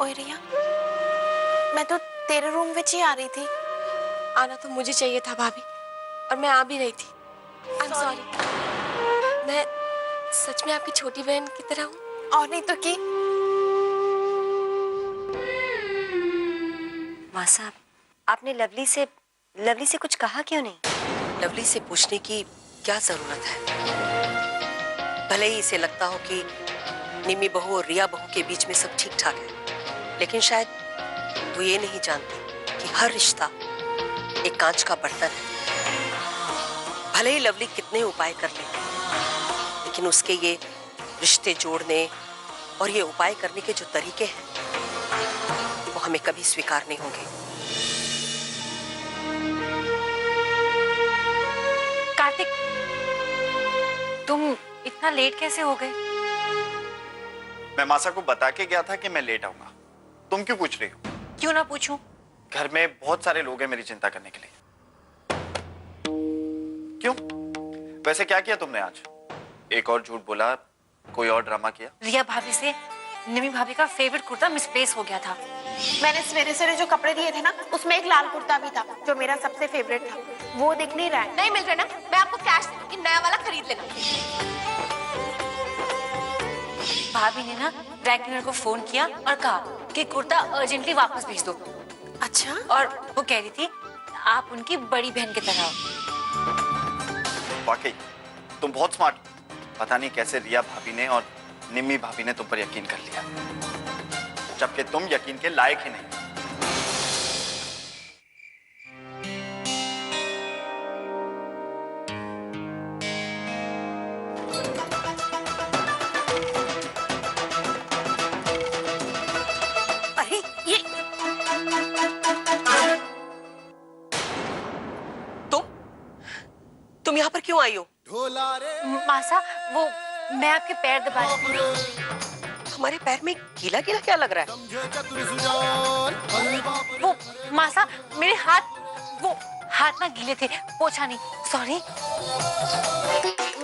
ओए रिया, मैं तो तेरे रूम में ही आ रही थी। आना तो मुझे चाहिए था भाभी, और मैं आ भी रही थी। I am sorry. मैं सच में आपकी छोटी बहन की तरह हूँ। और नहीं तो की। माँ साहब, आपने लवली से कुछ कहा क्यों नहीं? लवली से पूछने की क्या जरूरत है? भले ही इसे लगता हो कि निमी बहू और रिया बहू के बीच में सब ठीक ठाक है, लेकिन शायद वो ये नहीं जानती कि हर रिश्ता एक कांच का बर्तन है। भले ही लवली कितने उपाय कर ले, लेकिन उसके ये रिश्ते जोड़ने और ये उपाय करने के जो तरीके हैं वो हमें कभी स्वीकार नहीं होंगे। कार्तिक, तुम इतना लेट कैसे हो गए? मैं मासा को बता के गया था कि मैं लेट आऊंगा। तुम क्यों पूछ रही हो? क्यों ना पूछूं? घर में बहुत सारे लोग हैं मेरी चिंता करने के लिए। क्यों? वैसे क्या किया तुमने आज? एक और झूठ बोला, कोई और ड्रामा किया? रिया भाभी से निमी भाभी का फेवरेट कुर्ता मिसप्लेस हो गया था। मैंने सवेरे सवेरे जो कपड़े दिए थे ना, उसमें एक लाल कुर्ता भी था जो मेरा सबसे फेवरेट था। वो दिख नहीं रहा है। नहीं मिल रहा ना, मैं आपको कैश दे दूंगी, नया वाला खरीद लेना। भाभी ने ना ड्राई क्लीनर को फोन किया और कहा कि कुर्ता अर्जेंटली वापस भेज दो। अच्छा? और वो कह रही थी आप उनकी बड़ी बहन की तरह हो। वाकई तुम बहुत स्मार्ट हो। पता नहीं कैसे रिया भाभी ने और निम्मी भाभी ने तुम पर यकीन कर लिया, जबकि तुम यकीन के लायक ही नहीं। अरे ये तुम यहाँ पर क्यों आई हो? मासा, वो मैं आपके पैर दबा रही हूँ। तुम्हारे पैर में गीला गीला क्या लग रहा है? वो मासा, मेरे वो हाथ ना गीले थे, पोछा नहीं, सॉरी।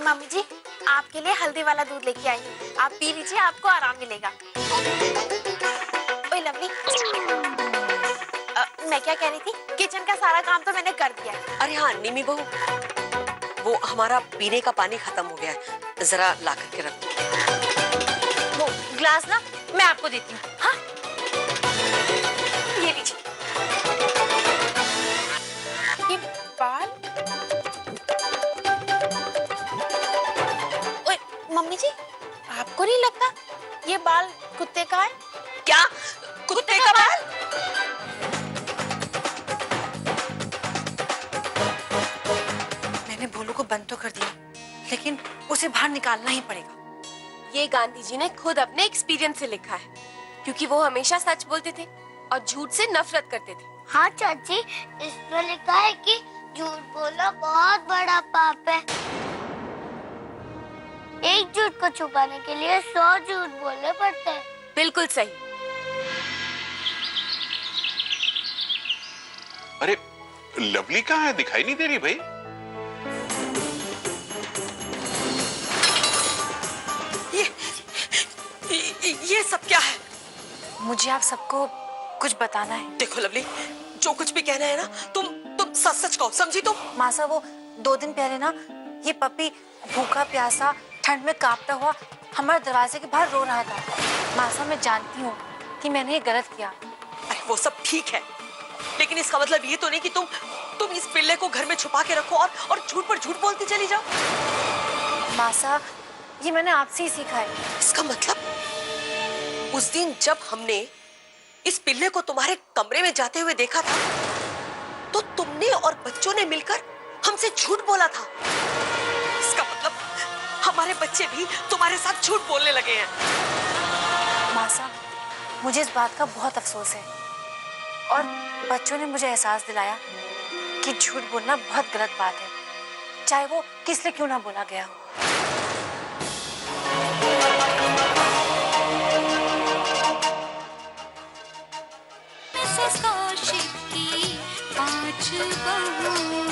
मम्मी जी, आपके लिए हल्दी वाला दूध लेके आई हूँ। आप पी लीजिए, आपको आराम मिलेगा। ओए लवली, मैं क्या कह रही थी? किचन का सारा काम तो मैंने कर दिया। अरे हाँ निमी बहू, वो हमारा पीने का पानी खत्म हो गया है, जरा ला करके रख। वो ग्लास ना मैं आपको देती हूँ। हाँ, ये लीजिए। ये बाल? ओए मम्मी जी, आपको नहीं लगता ये बाल कुत्ते का है? क्या? कुत्ते का बाल? मैंने भोलू को बंद तो कर दिया, लेकिन उसे बाहर निकालना ही पड़ेगा। ये गांधी जी ने खुद अपने एक्सपीरियंस से लिखा है, क्योंकि वो हमेशा सच बोलते थे और झूठ से नफरत करते थे। हाँ चाची, इसमें लिखा है कि झूठ बोलना बहुत बड़ा पाप है। एक झूठ को छुपाने के लिए 100 झूठ बोलने पड़ते हैं। बिल्कुल सही। अरे लवली कहाँ है? दिखाई नहीं दे रही भाई। ये सब क्या है? मुझे आप सबको कुछ बताना है। देखो लवली, जो कुछ भी कहना है ना, तुम सच सच कहो, समझी तुम? मासा, वो 2 दिन पहले ना ये पपी भूखा प्यासा ठंड में कांपता हुआ हमारे दरवाजे के बाहर रो रहा था। मासा, मैं जानती हूँ कि मैंने ये गलत किया। अरे वो सब ठीक है, लेकिन इसका मतलब ये तो नहीं कि तुम इस पिल्ले को घर में छुपा के रखो और झूठ पर झूठ बोलती चली जाओ। मासा, ये मैंने आपसे ही सीखा है। इसका मतलब उस दिन जब हमने इस पिल्ले को तुम्हारे कमरे में जाते हुए देखा था, तो तुमने और बच्चों ने मिलकर हमसे झूठ बोला था। इसका मतलब हमारे बच्चे भी तुम्हारे साथ झूठ बोलने लगे हैं। मासा, मुझे इस बात का बहुत अफसोस है, और बच्चों ने मुझे एहसास दिलाया कि झूठ बोलना बहुत गलत बात है, चाहे वो किस लिए क्यों ना बोला गया हो। मिसेस कौशिक की 5 बहुएं।